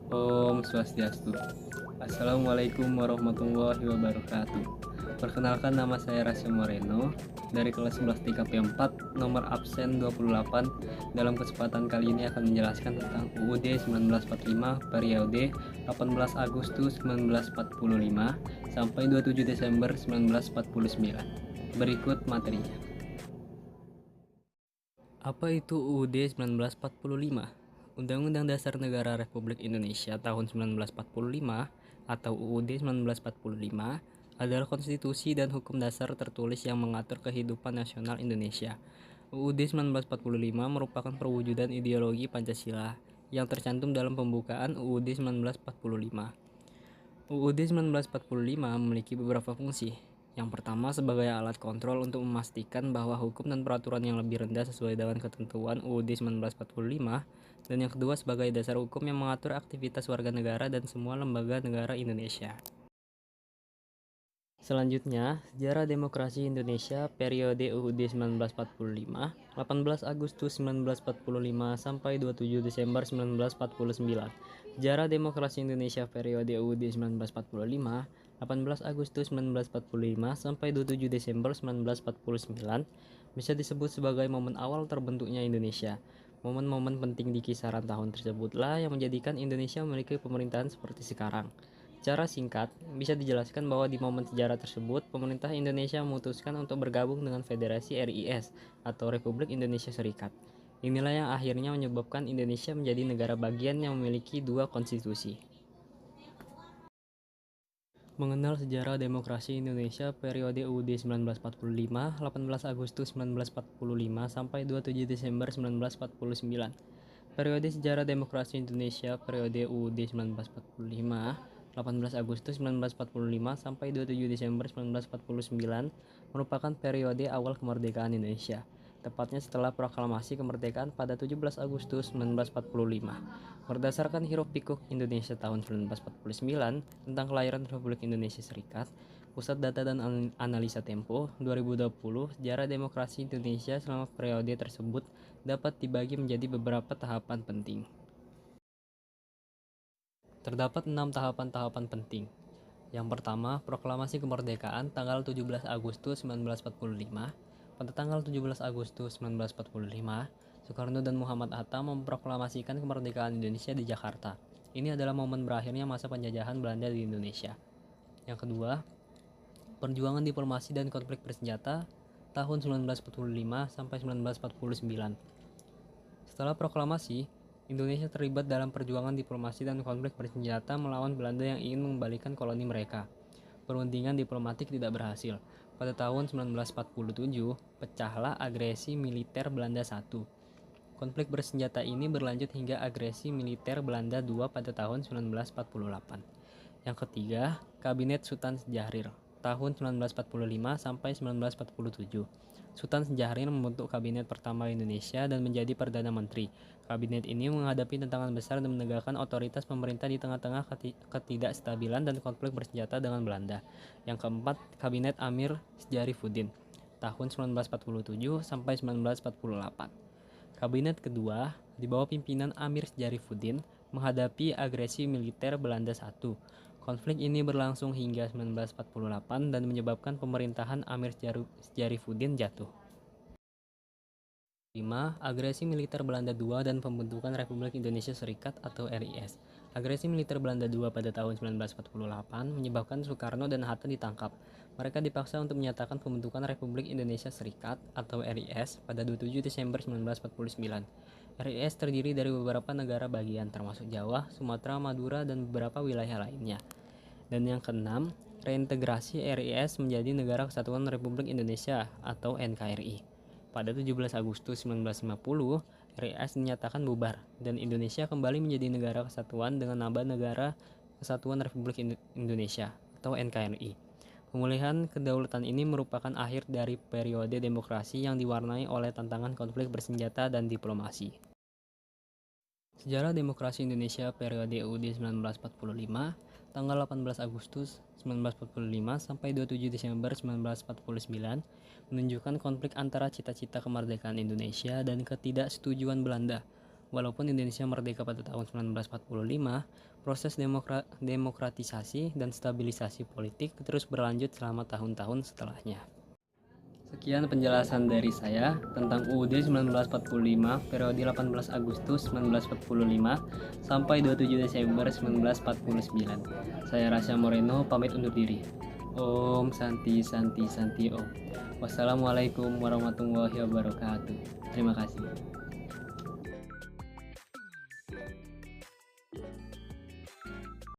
Om Swastiastu. Assalamualaikum warahmatullahi wabarakatuh. Perkenalkan, nama saya Rasya Moreno dari kelas 11 TKP 4, nomor absen 28. Dalam kesempatan kali ini akan menjelaskan tentang UUD 1945 periode 18 Agustus 1945 sampai 27 Desember 1949. Berikut materinya. Apa itu UUD 1945? Undang-Undang Dasar Negara Republik Indonesia tahun 1945 atau UUD 1945 adalah konstitusi dan hukum dasar tertulis yang mengatur kehidupan nasional Indonesia. UUD 1945 merupakan perwujudan ideologi Pancasila yang tercantum dalam pembukaan UUD 1945. UUD 1945 memiliki beberapa fungsi. Yang pertama, sebagai alat kontrol untuk memastikan bahwa hukum dan peraturan yang lebih rendah sesuai dengan ketentuan UUD 1945, dan yang kedua sebagai dasar hukum yang mengatur aktivitas warga negara dan semua lembaga negara Indonesia. Selanjutnya, sejarah demokrasi Indonesia periode UUD 1945, 18 Agustus 1945 sampai 27 Desember 1949. Sejarah demokrasi Indonesia periode UUD 1945, 18 Agustus 1945 sampai 27 Desember 1949 bisa disebut sebagai momen awal terbentuknya Indonesia. Momen-momen penting di kisaran tahun tersebutlah yang menjadikan Indonesia memiliki pemerintahan seperti sekarang. Secara singkat, bisa dijelaskan bahwa di momen sejarah tersebut, pemerintah Indonesia memutuskan untuk bergabung dengan Federasi RIS atau Republik Indonesia Serikat. Inilah yang akhirnya menyebabkan Indonesia menjadi negara bagian yang memiliki dua konstitusi. Mengenal sejarah demokrasi Indonesia periode UUD 1945, 18 Agustus 1945 sampai 27 Desember 1949. Periode sejarah demokrasi Indonesia periode UUD 1945, 18 Agustus 1945 sampai 27 Desember 1949 merupakan periode awal kemerdekaan Indonesia, tepatnya setelah proklamasi kemerdekaan pada 17 Agustus 1945. Berdasarkan Hiruk-Pikuk Indonesia tahun 1949 tentang kelahiran Republik Indonesia Serikat, Pusat Data dan Analisa Tempo 2020, sejarah demokrasi Indonesia selama periode tersebut dapat dibagi menjadi beberapa tahapan penting. Terdapat 6 tahapan-tahapan penting. Yang pertama, proklamasi kemerdekaan tanggal 17 Agustus 1945. Pada tanggal 17 Agustus 1945, Soekarno dan Muhammad Hatta memproklamasikan kemerdekaan Indonesia di Jakarta. Ini adalah momen berakhirnya masa penjajahan Belanda di Indonesia. Yang kedua, perjuangan diplomasi dan konflik bersenjata tahun 1945 sampai 1949. Setelah proklamasi, Indonesia terlibat dalam perjuangan diplomasi dan konflik bersenjata melawan Belanda yang ingin mengembalikan koloni mereka. Perundingan diplomatik tidak berhasil. Pada tahun 1947, pecahlah agresi militer Belanda I. Konflik bersenjata ini berlanjut hingga agresi militer Belanda II pada tahun 1948. Yang ketiga, Kabinet Sultan Syahrir tahun 1945 sampai 1947. Sultan Syahrir membentuk kabinet pertama Indonesia dan menjadi Perdana Menteri. Kabinet ini menghadapi tantangan besar dan menegakkan otoritas pemerintah di tengah-tengah ketidakstabilan dan konflik bersenjata dengan Belanda. Yang keempat, Kabinet Amir Syarifuddin tahun 1947 sampai 1948. Kabinet kedua, di bawah pimpinan Amir Syarifuddin, menghadapi agresi militer Belanda I. Konflik ini berlangsung hingga 1948 dan menyebabkan pemerintahan Amir Syarifuddin jatuh. 5. Agresi militer Belanda II dan pembentukan Republik Indonesia Serikat atau RIS. Agresi militer Belanda II pada tahun 1948 menyebabkan Soekarno dan Hatta ditangkap. Mereka dipaksa untuk menyatakan pembentukan Republik Indonesia Serikat atau RIS pada 27 Desember 1949. RIS terdiri dari beberapa negara bagian termasuk Jawa, Sumatera, Madura, dan beberapa wilayah lainnya. Dan yang keenam, reintegrasi RIS menjadi Negara Kesatuan Republik Indonesia atau NKRI. Pada 17 Agustus 1950, RIS dinyatakan bubar dan Indonesia kembali menjadi negara kesatuan dengan nama Negara Kesatuan Republik Indonesia atau NKRI. Pemulihan kedaulatan ini merupakan akhir dari periode demokrasi yang diwarnai oleh tantangan konflik bersenjata dan diplomasi. Sejarah demokrasi Indonesia periode UUD 1945, tanggal 18 Agustus 1945 sampai 27 Desember 1949 menunjukkan konflik antara cita-cita kemerdekaan Indonesia dan ketidaksetujuan Belanda. Walaupun Indonesia merdeka pada tahun 1945, proses demokratisasi dan stabilisasi politik terus berlanjut selama tahun-tahun setelahnya. Sekian penjelasan dari saya tentang UUD 1945 periode 18 Agustus 1945 sampai 27 Desember 1949. Saya Rasya Moreno pamit undur diri. Om Santi Santi Santi Om. Wassalamualaikum warahmatullahi wabarakatuh. Terima kasih.